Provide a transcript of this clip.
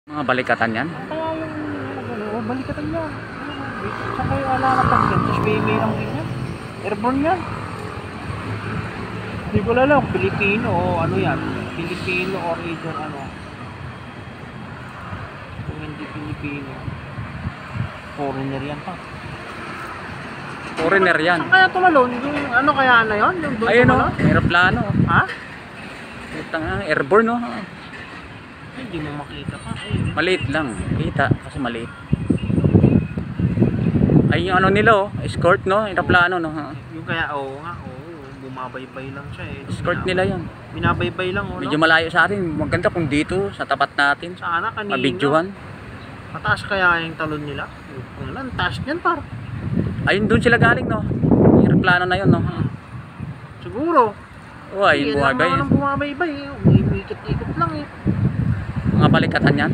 Mga balikatan yan. Kaya yung balikatan niya. Saka yung alalapag yan. Tapos may lang din yan. Airborne yan. Hindi ko alam kung Pilipino o ano yan. Pilipino or either ano. Kung hindi Pilipino. Foreigner yan pa. Foreigner yan. Saan kaya tumalon? Yung ano kaya na yun? Yung doon Ayun o, tumalon? aeroplano. Ha? Putang airborne no. Ay, hindi mo makita pa. Ay, Maliit lang. Kita kasi maliit. Ay yung ano nila oh, escort no, aeroplano no. yung kaya nga, bumabaybay lang siya eh. Escort nila yan. Binabaybay lang Medyo malayo sa atin. Maganda kung dito sa tapat natin. Sana kanina. Mabidyohan. Mataas kaya yung talon nila? Wala, ang taas niyan par. Ayun doon sila galing no. Aeroplano na yun no. Siguro. Uy, buhay ba yun? Bumabaybay eh. Umiikot-ikot lang eh. Mga balikatan yan.